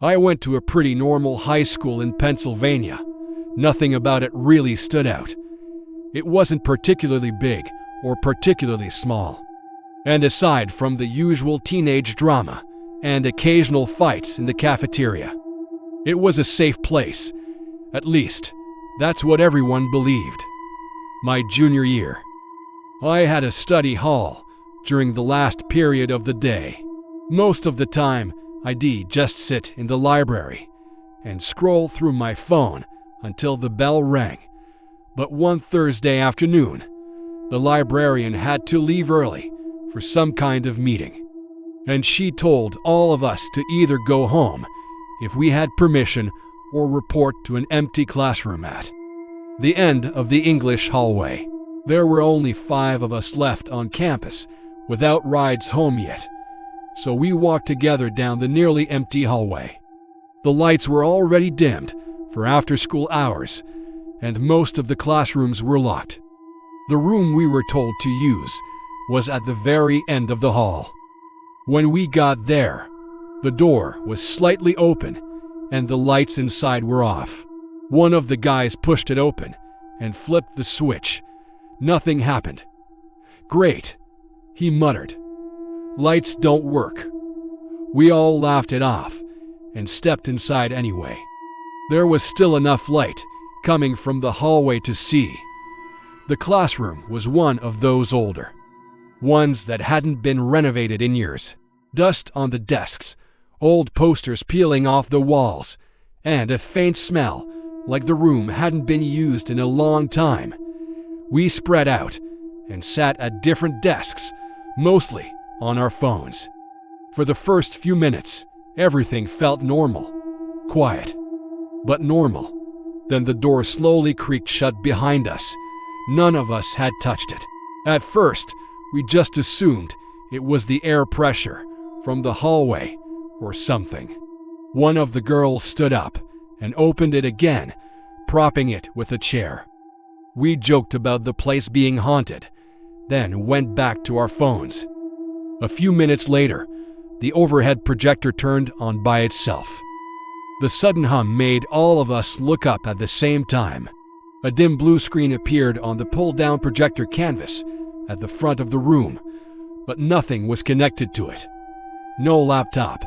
I went to a pretty normal high school in Pennsylvania. Nothing about it really stood out. It wasn't particularly big or particularly small. And aside from the usual teenage drama and occasional fights in the cafeteria, it was a safe place. At least, that's what everyone believed. My junior year, I had a study hall during the last period of the day. Most of the time, I'd just sit in the library and scroll through my phone until the bell rang. But one Thursday afternoon, the librarian had to leave early for some kind of meeting, and she told all of us to either go home if we had permission or report to an empty classroom at the end of the English hallway. There were only 5 of us left on campus without rides home yet, so we walked together down the nearly empty hallway. The lights were already dimmed for after-school hours, and most of the classrooms were locked. The room we were told to use was at the very end of the hall. When we got there, the door was slightly open, and the lights inside were off. One of the guys pushed it open and flipped the switch. Nothing happened. "Great," he muttered. "Lights don't work." We all laughed it off and stepped inside anyway. There was still enough light coming from the hallway to see. The classroom was one of those older ones that hadn't been renovated in years. Dust on the desks, old posters peeling off the walls, and a faint smell like the room hadn't been used in a long time. We spread out and sat at different desks, mostly on our phones. For the first few minutes, everything felt normal, quiet, but normal. Then the door slowly creaked shut behind us. None of us had touched it. At first, we just assumed it was the air pressure from the hallway or something. One of the girls stood up and opened it again, propping it with a chair. We joked about the place being haunted, then went back to our phones. A few minutes later, the overhead projector turned on by itself. The sudden hum made all of us look up at the same time. A dim blue screen appeared on the pull-down projector canvas at the front of the room, but nothing was connected to it. No laptop,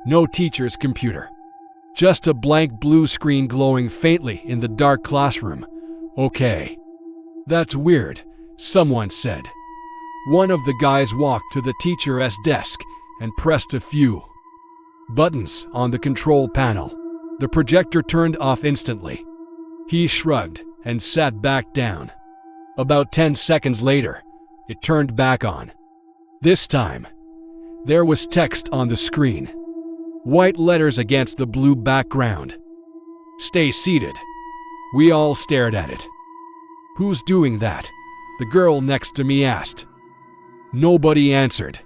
no teacher's computer. Just a blank blue screen glowing faintly in the dark classroom. "Okay. That's weird," someone said. One of the guys walked to the teacher's desk and pressed a few buttons on the control panel. The projector turned off instantly. He shrugged and sat back down. About 10 seconds later, it turned back on. This time, there was text on the screen. White letters against the blue background. "Stay seated." We all stared at it. "Who's doing that?" the girl next to me asked. Nobody answered.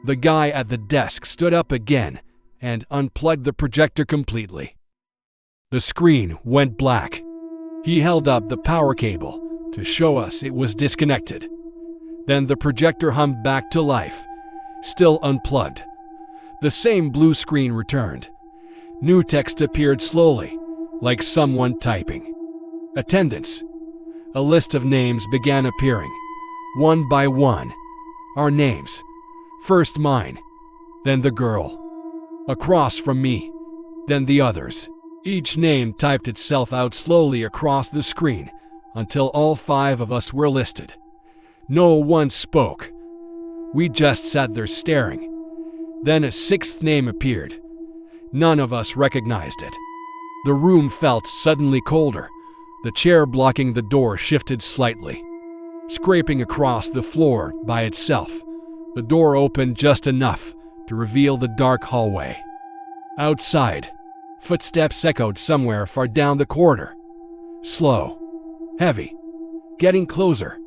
The guy at the desk stood up again and unplugged the projector completely. The screen went black. He held up the power cable to show us it was disconnected. Then the projector hummed back to life, still unplugged. The same blue screen returned. New text appeared slowly, like someone typing. Attendance. A list of names began appearing, one by one. Our names. First mine, then the girl. Across from me, then the others. Each name typed itself out slowly across the screen until all 5 of us were listed. No one spoke. We just sat there staring. Then a 6th name appeared. None of us recognized it. The room felt suddenly colder. The chair blocking the door shifted slightly. Scraping across the floor by itself, the door opened just enough to reveal the dark hallway. Outside, footsteps echoed somewhere far down the corridor. Slow, heavy, getting closer.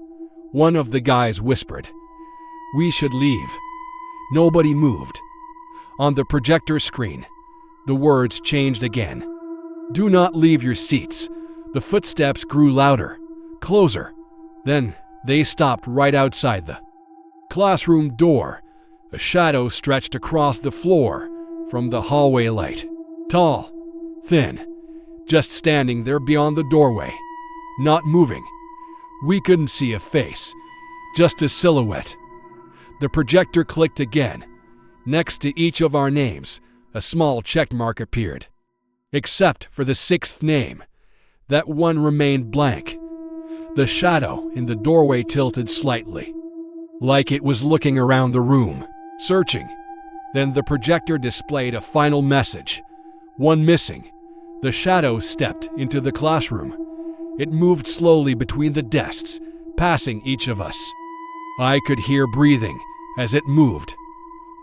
One of the guys whispered, "We should leave." Nobody moved. On the projector screen, the words changed again. "Do not leave your seats." The footsteps grew louder, closer. Then they stopped right outside the classroom door. A shadow stretched across the floor from the hallway light. Tall, thin, just standing there beyond the doorway, not moving. We couldn't see a face, just a silhouette. The projector clicked again. Next to each of our names, a small check mark appeared. Except for the sixth name. That one remained blank. The shadow in the doorway tilted slightly, like it was looking around the room, searching. Then the projector displayed a final message. One missing. The shadow stepped into the classroom. It moved slowly between the desks, passing each of us. I could hear breathing as it moved,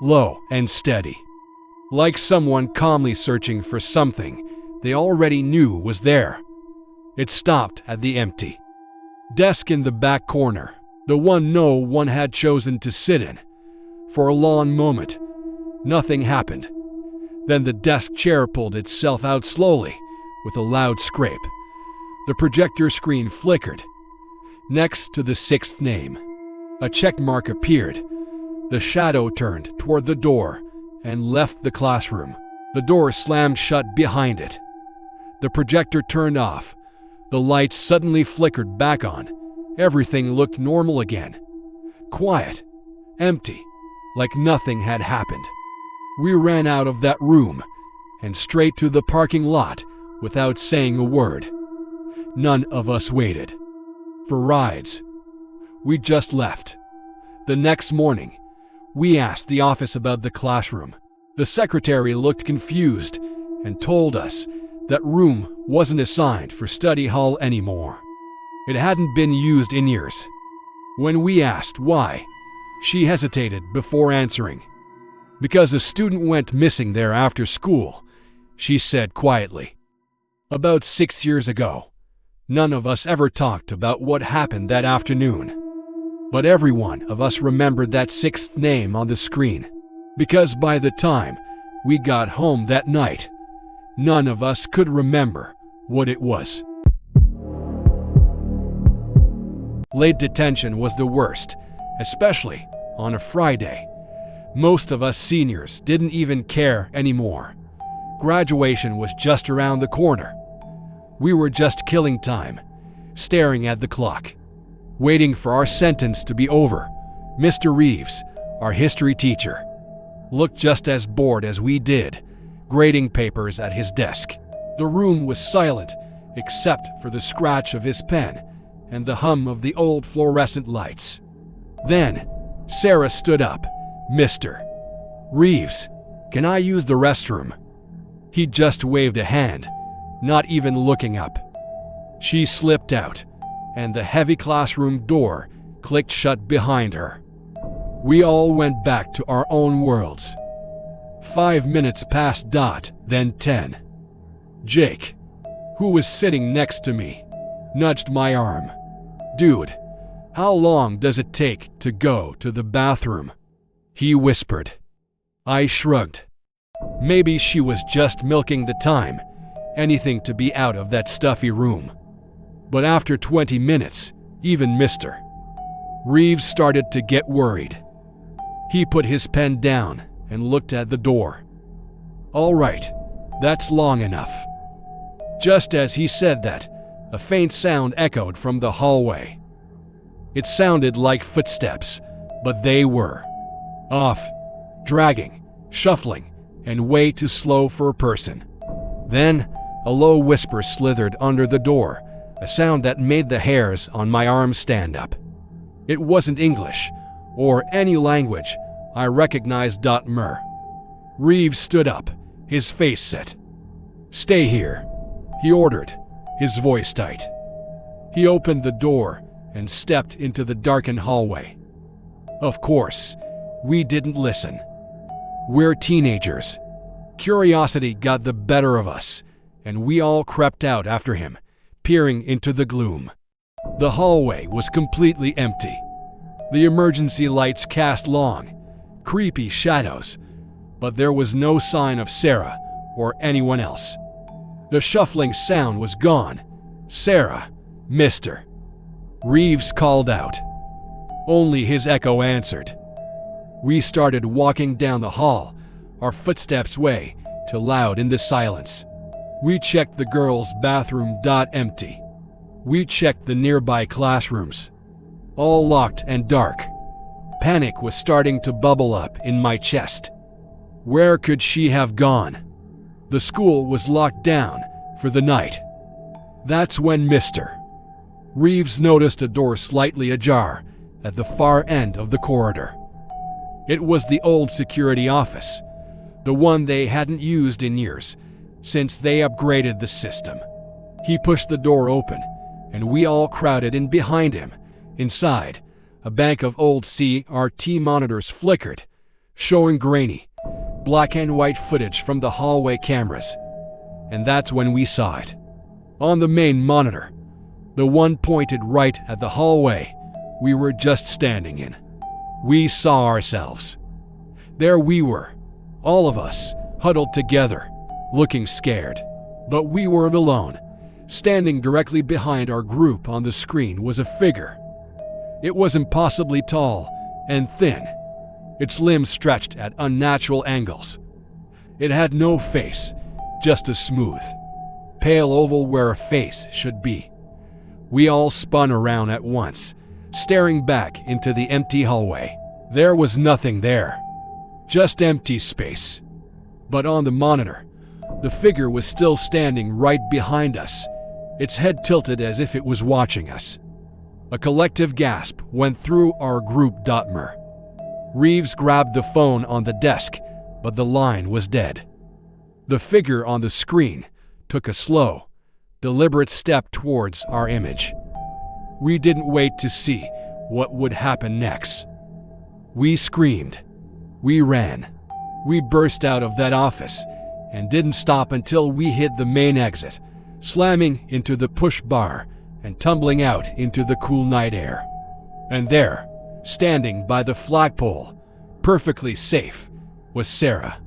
low and steady, like someone calmly searching for something they already knew was there. It stopped at the empty desk in the back corner, the one no one had chosen to sit in. For a long moment, nothing happened. Then the desk chair pulled itself out slowly, with a loud scrape. The projector screen flickered. Next to the sixth name, a check mark appeared. The shadow turned toward the door and left the classroom. The door slammed shut behind it. The projector turned off. The lights suddenly flickered back on. Everything looked normal again. Quiet, empty, like nothing had happened. We ran out of that room and straight to the parking lot without saying a word. None of us waited for rides. We just left. The next morning, we asked the office about the classroom. The secretary looked confused and told us that room wasn't assigned for study hall anymore. It hadn't been used in years. When we asked why, she hesitated before answering. Because a student went missing there after school, she said quietly. About 6 years ago. None of us ever talked about what happened that afternoon. But every one of us remembered that sixth name on the screen. Because by the time we got home that night, none of us could remember what it was. Late detention was the worst, especially on a Friday. Most of us seniors didn't even care anymore. Graduation was just around the corner. We were just killing time, staring at the clock, waiting for our sentence to be over. Mr. Reeves, our history teacher, looked just as bored as we did, grading papers at his desk. The room was silent, except for the scratch of his pen and the hum of the old fluorescent lights. Then, Sarah stood up. "Mr. Reeves, can I use the restroom?" He just waved a hand, not even looking up. She slipped out, and the heavy classroom door clicked shut behind her. We all went back to our own worlds. 5 minutes passed, then 10. Jake, who was sitting next to me, nudged my arm. "Dude, how long does it take to go to the bathroom?" he whispered. I shrugged. Maybe she was just milking the time, anything to be out of that stuffy room. But after 20 minutes, even Mr. Reeves started to get worried. He put his pen down and looked at the door. "All right, that's long enough." Just as he said that, a faint sound echoed from the hallway. It sounded like footsteps, but they were off, dragging, shuffling, and way too slow for a person. Then, a low whisper slithered under the door, a sound that made the hairs on my arm stand up. It wasn't English, or any language I recognized. Mer. Reeves stood up, his face set. "Stay here," he ordered, his voice tight. He opened the door and stepped into the darkened hallway. Of course, we didn't listen. We're teenagers. Curiosity got the better of us, and we all crept out after him, peering into the gloom. The hallway was completely empty. The emergency lights cast long, creepy shadows, but there was no sign of Sarah or anyone else. The shuffling sound was gone. "Sarah, Mr. Reeves called out. Only his echo answered. We started walking down the hall, our footsteps way too loud in the silence. We checked the girls' bathroom. Empty. We checked the nearby classrooms. All locked and dark. Panic was starting to bubble up in my chest. Where could she have gone? The school was locked down for the night. That's when Mr. Reeves noticed a door slightly ajar at the far end of the corridor. It was the old security office, the one they hadn't used in years since they upgraded the system. He pushed the door open, and we all crowded in behind him. Inside, a bank of old CRT monitors flickered, showing grainy, black and white footage from the hallway cameras. And that's when we saw it. On the main monitor, the one pointed right at the hallway we were just standing in. We saw ourselves. There we were, all of us, huddled together, looking scared. But we weren't alone. Standing directly behind our group on the screen was a figure. It was impossibly tall and thin, its limbs stretched at unnatural angles. It had no face, just a smooth, pale oval where a face should be. We all spun around at once, staring back into the empty hallway. There was nothing there, just empty space. But on the monitor, the figure was still standing right behind us, its head tilted as if it was watching us. A collective gasp went through our group. Mer. Reeves grabbed the phone on the desk, but the line was dead. The figure on the screen took a slow, deliberate step towards our image. We didn't wait to see what would happen next. We screamed. We ran. We burst out of that office and didn't stop until we hit the main exit, slamming into the push bar and tumbling out into the cool night air. And there, standing by the flagpole, perfectly safe, was Sarah.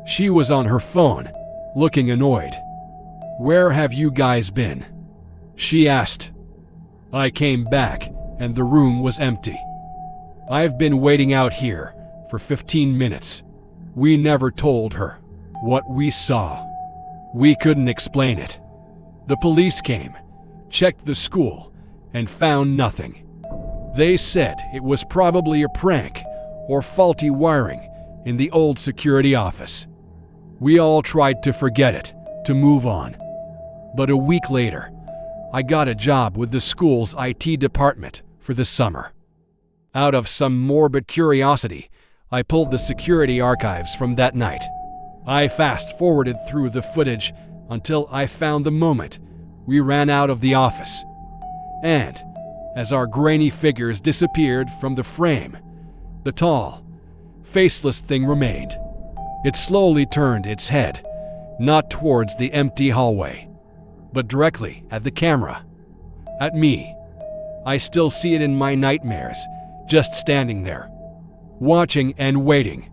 She was on her phone, looking annoyed. "Where have you guys been?" she asked. I came back, and the room was empty. "I've been waiting out here for 15 minutes. We never told her what we saw. We couldn't explain it. The police came, checked the school, and found nothing. They said it was probably a prank or faulty wiring in the old security office. We all tried to forget it, to move on. But a week later, I got a job with the school's IT department for the summer. Out of some morbid curiosity, I pulled the security archives from that night. I fast-forwarded through the footage until I found the moment we ran out of the office. And, as our grainy figures disappeared from the frame, the tall, faceless thing remained. It slowly turned its head, not towards the empty hallway, but directly at the camera. At me. I still see it in my nightmares, just standing there, watching and waiting.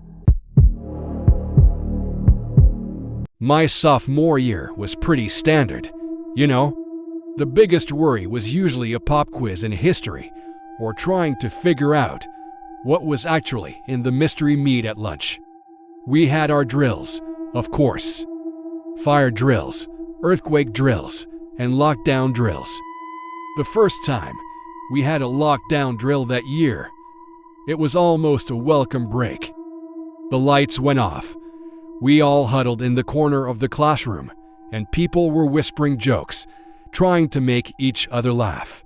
My sophomore year was pretty standard, you know? The biggest worry was usually a pop quiz in history, or trying to figure out what was actually in the mystery meat at lunch. We had our drills, of course. Fire drills, earthquake drills, and lockdown drills. The first time we had a lockdown drill that year, it was almost a welcome break. The lights went off. We all huddled in the corner of the classroom, and people were whispering jokes, trying to make each other laugh.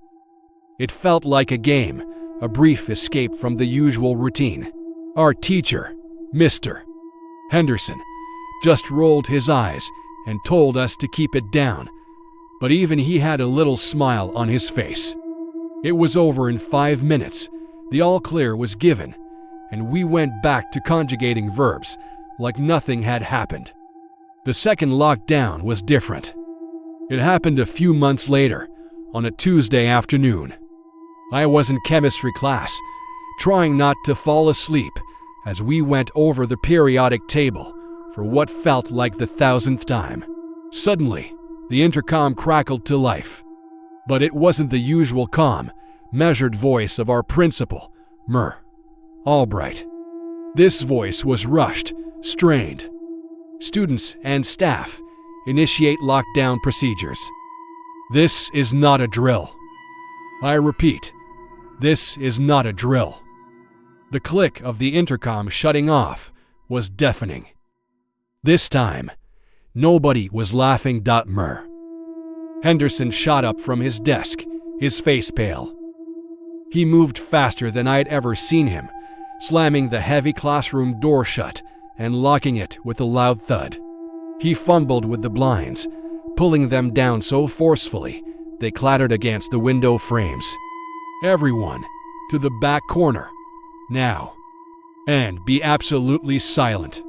It felt like a game, a brief escape from the usual routine. Our teacher, Mr. Henderson, just rolled his eyes and told us to keep it down, but even he had a little smile on his face. It was over in 5 minutes. The all clear was given, and we went back to conjugating verbs like nothing had happened. The second lockdown was different. It happened a few months later, on a Tuesday afternoon. I was in chemistry class, trying not to fall asleep as we went over the periodic table for what felt like the 1,000th time. Suddenly, the intercom crackled to life. But it wasn't the usual calm, measured voice of our principal, Albright. This voice was rushed, strained. Students and staff initiate lockdown procedures. This is not a drill. I repeat, this is not a drill. The click of the intercom shutting off was deafening. This time, nobody was laughing. Mer. Henderson shot up from his desk, his face pale. He moved faster than I'd ever seen him, slamming the heavy classroom door shut and locking it with a loud thud. He fumbled with the blinds, pulling them down so forcefully they clattered against the window frames. Everyone, to the back corner, now, and be absolutely silent.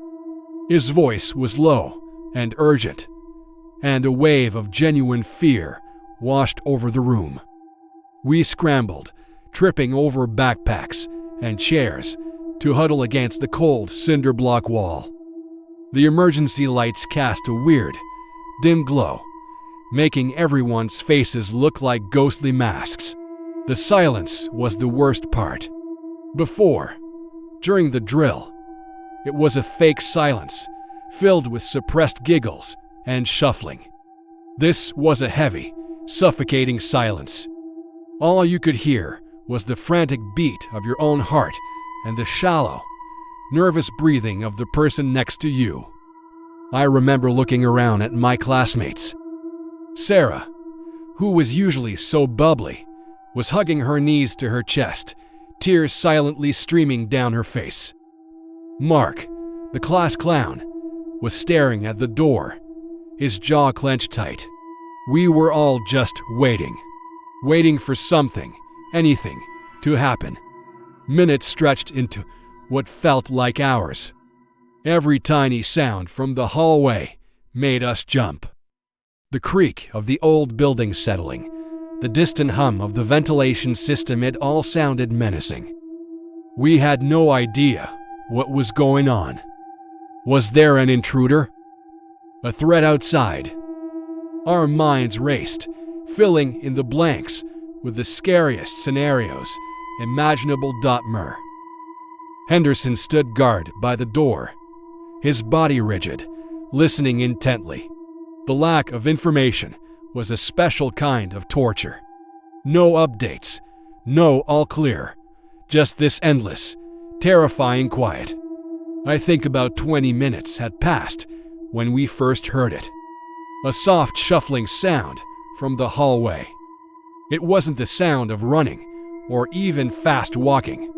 His voice was low and urgent, and a wave of genuine fear washed over the room. We scrambled, tripping over backpacks and chairs, to huddle against the cold cinder block wall. The emergency lights cast a weird, dim glow, making everyone's faces look like ghostly masks. The silence was the worst part. Before, during the drill, it was a fake silence, filled with suppressed giggles and shuffling. This was a heavy, suffocating silence. All you could hear was the frantic beat of your own heart and the shallow, nervous breathing of the person next to you. I remember looking around at my classmates. Sarah, who was usually so bubbly, was hugging her knees to her chest, tears silently streaming down her face. Mark, the class clown, was staring at the door, his jaw clenched tight. We were all just waiting for something, anything, to happen. Minutes stretched into what felt like hours. Every tiny sound from the hallway made us jump. The creak of the old building settling, the distant hum of the ventilation system, it all sounded menacing. We had no idea what was going on. Was there an intruder? A threat outside? Our minds raced, filling in the blanks with the scariest scenarios imaginable. Mer. Henderson stood guard by the door, his body rigid, listening intently. The lack of information was a special kind of torture. No updates, no all clear, just this endless, terrifying quiet. I think about 20 minutes had passed when we first heard it. A soft shuffling sound from the hallway. It wasn't the sound of running or even fast walking.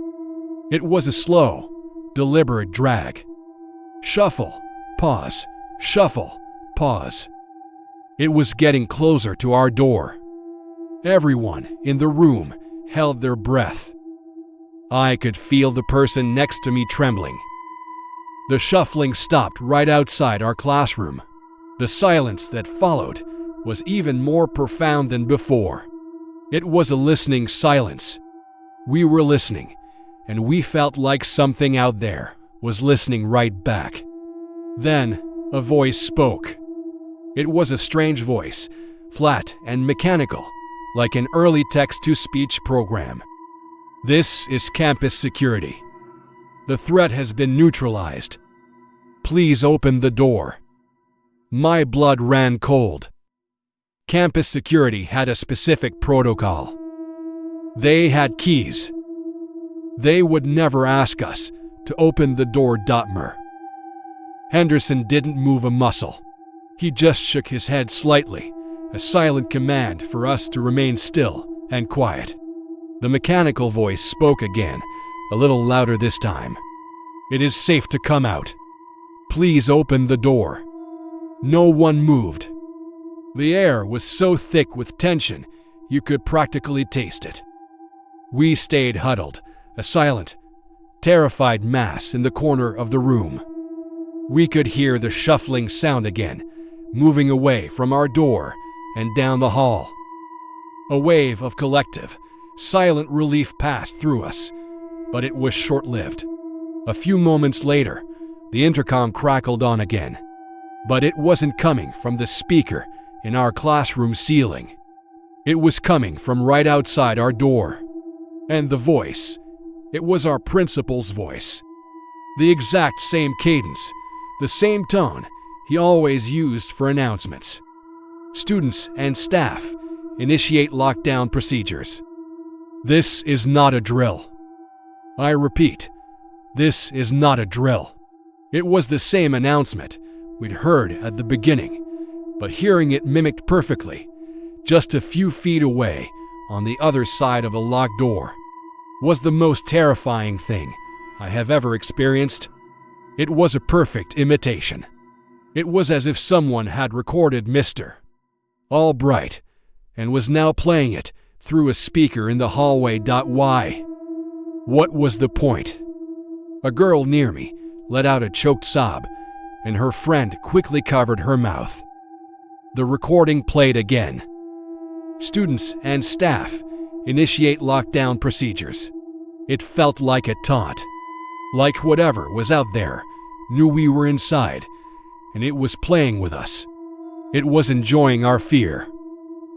It was a slow, deliberate drag. Shuffle, pause, shuffle, pause. It was getting closer to our door. Everyone in the room held their breath. I could feel the person next to me trembling. The shuffling stopped right outside our classroom. The silence that followed was even more profound than before. It was a listening silence. We were listening, and we felt like something out there was listening right back. Then a voice spoke. It was a strange voice, flat and mechanical, like an early text-to-speech program. This is campus security. The threat has been neutralized. Please open the door. My blood ran cold. Campus security had a specific protocol. They had keys. They would never ask us to open the door. Mer. Henderson didn't move a muscle. He just shook his head slightly, a silent command for us to remain still and quiet. The mechanical voice spoke again, a little louder this time. It is safe to come out. Please open the door. No one moved. The air was so thick with tension, you could practically taste it. We stayed huddled, a silent, terrified mass in the corner of the room. We could hear the shuffling sound again, moving away from our door and down the hall. A wave of collective, silent relief passed through us, but it was short-lived. A few moments later, the intercom crackled on again, but it wasn't coming from the speaker in our classroom ceiling. It was coming from right outside our door. And the voice, it was our principal's voice. The exact same cadence, The same tone he always used for announcements. Students and staff, initiate lockdown procedures. This is not a drill. I repeat, this is not a drill. It was the same announcement we'd heard at the beginning, but hearing it mimicked perfectly, just a few feet away on the other side of a locked door, was the most terrifying thing I have ever experienced. It was a perfect imitation. It was as if someone had recorded Mr. Albright and was now playing it through a speaker in the hallway. Why? What was the point? A girl near me let out a choked sob, and her friend quickly covered her mouth. The recording played again. Students and staff, initiate lockdown procedures. It felt like a taunt. Like whatever was out there knew we were inside, and it was playing with us. It was enjoying our fear.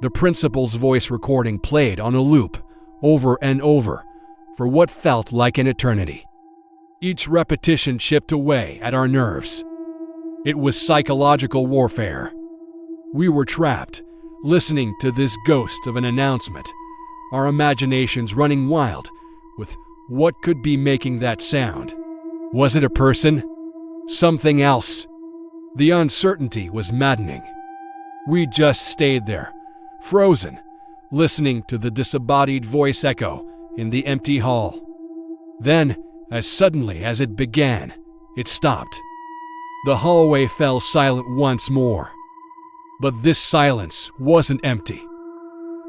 The principal's voice recording played on a loop, over and over, for what felt like an eternity. Each repetition chipped away at our nerves. It was psychological warfare. We were trapped, listening to this ghost of an announcement, our imaginations running wild with what could be making that sound. Was it a person? Something else? The uncertainty was maddening. We just stayed there, frozen, listening to the disembodied voice echo in the empty hall. Then, as suddenly as it began, it stopped. The hallway fell silent once more. But this silence wasn't empty.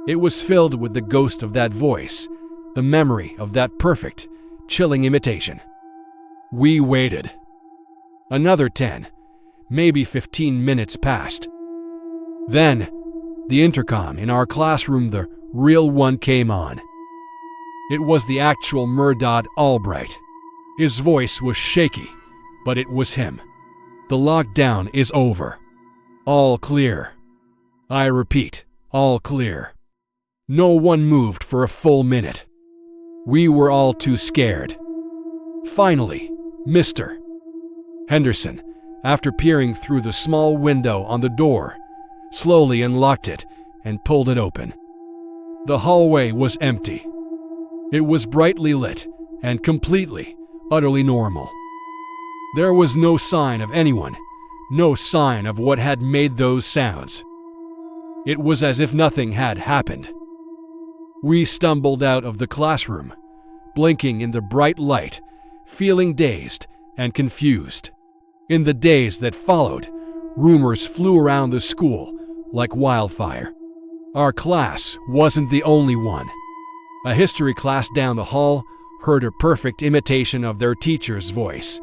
It was filled with the ghost of that voice, the memory of that perfect, chilling imitation. We waited. Another 10, maybe 15 minutes passed. Then, the intercom in our classroom, the real one, came on. It was the actual Mr. Albright. His voice was shaky, but it was him. The lockdown is over. All clear. I repeat, all clear. No one moved for a full minute. We were all too scared. Finally, Mr. Henderson, after peering through the small window on the door, slowly unlocked it and pulled it open. The hallway was empty. It was brightly lit and completely, utterly normal. There was no sign of anyone, no sign of what had made those sounds. It was as if nothing had happened. We stumbled out of the classroom, blinking in the bright light, feeling dazed and confused. In the days that followed, rumors flew around the school like wildfire. Our class wasn't the only one. A history class down the hall heard a perfect imitation of their teacher's voice,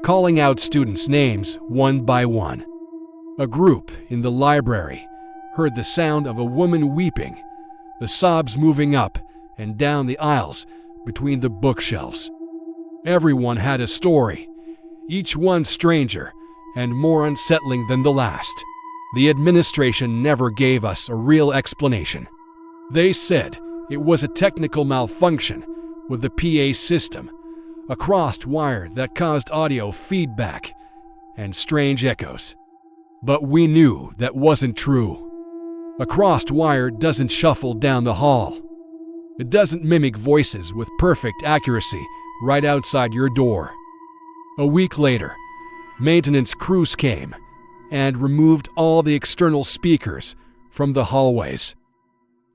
calling out students' names one by one. A group in the library heard the sound of a woman weeping, the sobs moving up and down the aisles between the bookshelves. Everyone had a story, each one stranger and more unsettling than the last. The administration never gave us a real explanation. They said it was a technical malfunction with the PA system, a crossed wire that caused audio feedback and strange echoes. But we knew that wasn't true. A crossed wire doesn't shuffle down the hall. It doesn't mimic voices with perfect accuracy right outside your door. A week later, maintenance crews came and removed all the external speakers from the hallways.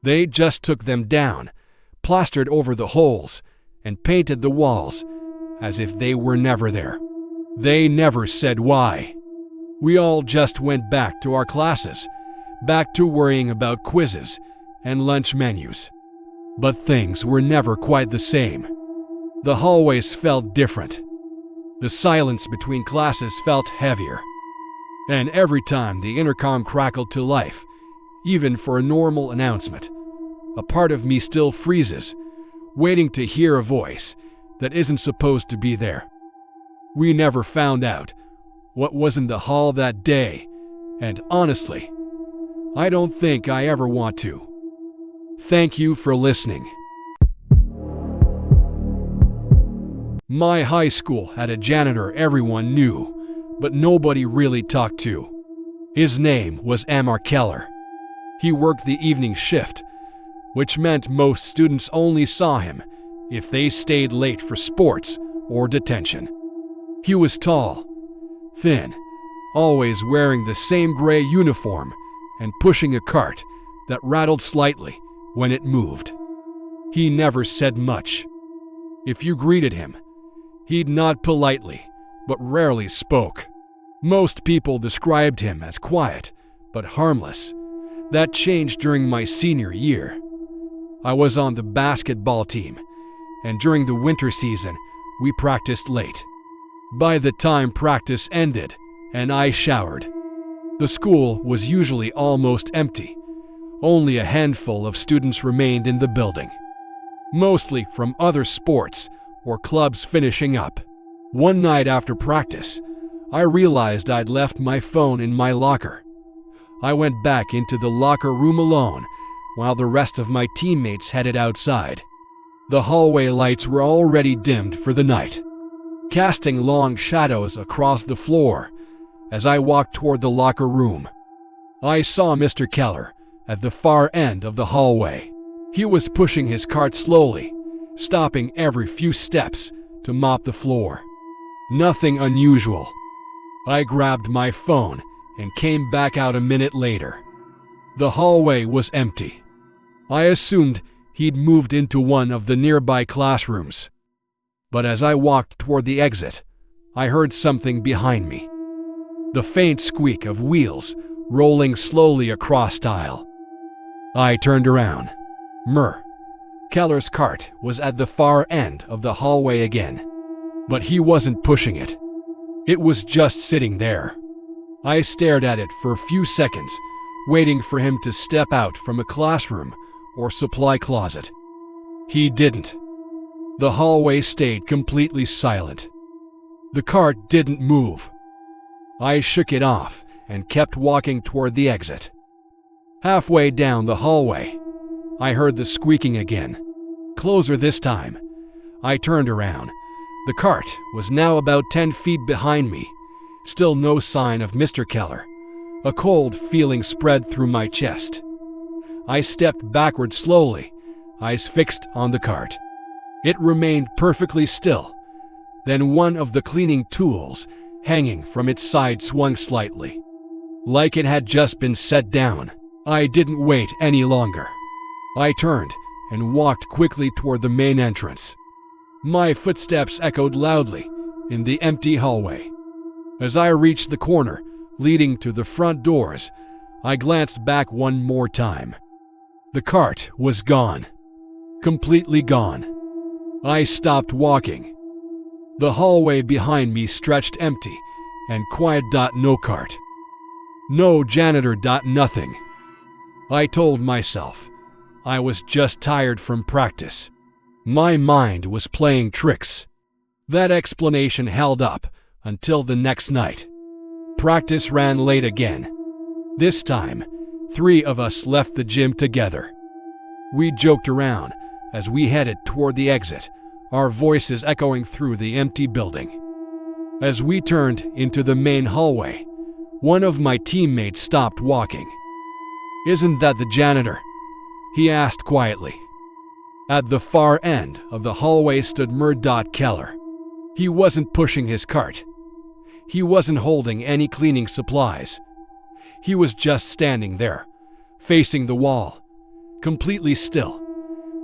They just took them down, plastered over the holes, and painted the walls as if they were never there. They never said why. We all just went back to our classes, back to worrying about quizzes and lunch menus. But things were never quite the same. The hallways felt different. The silence between classes felt heavier. And every time the intercom crackled to life, even for a normal announcement, a part of me still freezes, waiting to hear a voice that isn't supposed to be there. We never found out what was in the hall that day, and honestly, I don't think I ever want to. Thank you for listening. My high school had a janitor everyone knew, but nobody really talked to. His name was Amar Keller. He worked the evening shift, which meant most students only saw him if they stayed late for sports or detention. He was tall, thin, always wearing the same gray uniform and pushing a cart that rattled slightly when it moved. He never said much. If you greeted him, he'd nod politely, but rarely spoke. Most people described him as quiet, but harmless. That changed during my senior year. I was on the basketball team, and during the winter season, we practiced late. By the time practice ended and I showered, the school was usually almost empty. Only a handful of students remained in the building, mostly from other sports or clubs finishing up. One night after practice, I realized I'd left my phone in my locker. I went back into the locker room alone while the rest of my teammates headed outside. The hallway lights were already dimmed for the night, casting long shadows across the floor. As I walked toward the locker room, I saw Mr. Keller at the far end of the hallway. He was pushing his cart slowly, stopping every few steps to mop the floor. Nothing unusual. I grabbed my phone and came back out a minute later. The hallway was empty. I assumed he'd moved into one of the nearby classrooms. But as I walked toward the exit, I heard something behind me. The faint squeak of wheels rolling slowly across tile. I turned around. Keller's cart was at the far end of the hallway again, but he wasn't pushing it. It was just sitting there. I stared at it for a few seconds, waiting for him to step out from a classroom or supply closet. He didn't. The hallway stayed completely silent. The cart didn't move. I shook it off and kept walking toward the exit. Halfway down the hallway, I heard the squeaking again, closer this time. I turned around. The cart was now about 10 feet behind me. Still no sign of Mr. Keller. A cold feeling spread through my chest. I stepped backward slowly, eyes fixed on the cart. It remained perfectly still. Then one of the cleaning tools hanging from its side swung slightly, like it had just been set down. I didn't wait any longer. I turned and walked quickly toward the main entrance. My footsteps echoed loudly in the empty hallway. As I reached the corner leading to the front doors, I glanced back one more time. The cart was gone. Completely gone. I stopped walking. The hallway behind me stretched empty and quiet. No cart. No janitor. Nothing. I told myself I was just tired from practice. My mind was playing tricks. That explanation held up until the next night. Practice ran late again. This time, 3 of us left the gym together. We joked around as we headed toward the exit, our voices echoing through the empty building. As we turned into the main hallway, one of my teammates stopped walking. "Isn't that the janitor?" he asked quietly. At the far end of the hallway stood Mr. Keller. He wasn't pushing his cart. He wasn't holding any cleaning supplies. He was just standing there, facing the wall, completely still.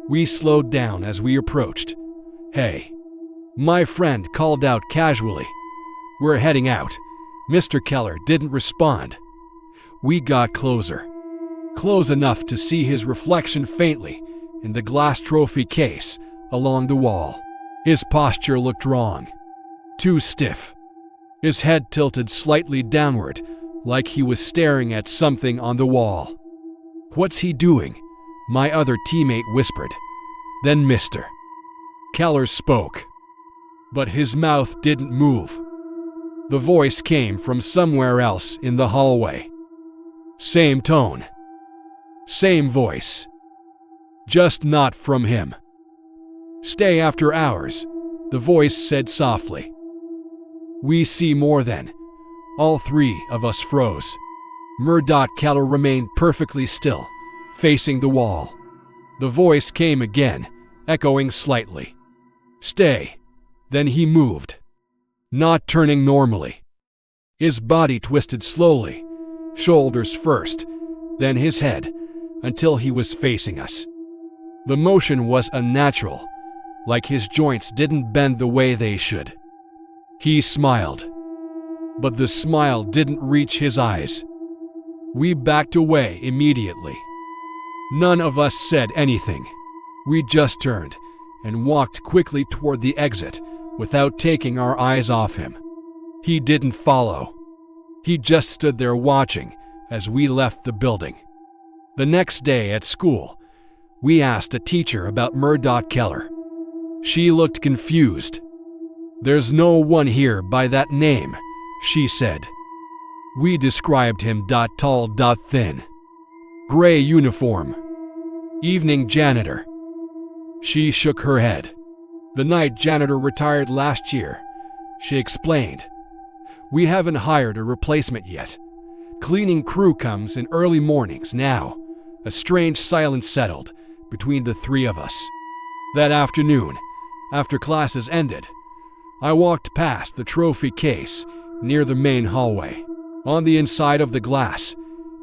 We slowed down as we approached. "Hey," my friend called out casually. "We're heading out." Mr. Keller didn't respond. We got closer. Close enough to see his reflection faintly in the glass trophy case along the wall. His posture looked wrong. Too stiff. His head tilted slightly downward, like he was staring at something on the wall. "What's he doing?" my other teammate whispered. Then Mr. Keller spoke. But his mouth didn't move. The voice came from somewhere else in the hallway. Same tone. Same voice. Just not from him. "Stay after hours," the voice said softly. "We see more then. All three of us froze. Murdoch Keller remained perfectly still, facing the wall. The voice came again, echoing slightly. "Stay." Then he moved, not turning normally. His body twisted slowly, shoulders first, then his head, until he was facing us. The motion was unnatural, like his joints didn't bend the way they should. He smiled, but the smile didn't reach his eyes. We backed away immediately. None of us said anything. We just turned and walked quickly toward the exit without taking our eyes off him. He didn't follow. He just stood there watching as we left the building. The next day at school, we asked a teacher about Murdoch Keller. She looked confused. "There's no one here by that name," she said. We described him: tall, thin. Gray uniform. Evening janitor. She shook her head. "The night janitor retired last year," she explained. "We haven't hired a replacement yet. Cleaning crew comes in early mornings now." A strange silence settled between the three of us. That afternoon, after classes ended, I walked past the trophy case near the main hallway. On the inside of the glass,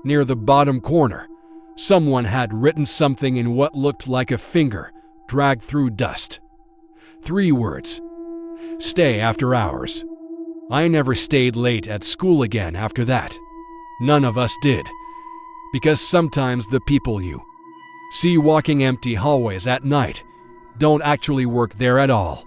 near the bottom corner, someone had written something in what looked like a finger dragged through dust. 3 words: "Stay after hours." I never stayed late at school again after that. None of us did, because sometimes the people you see walking empty hallways at night don't actually work there at all.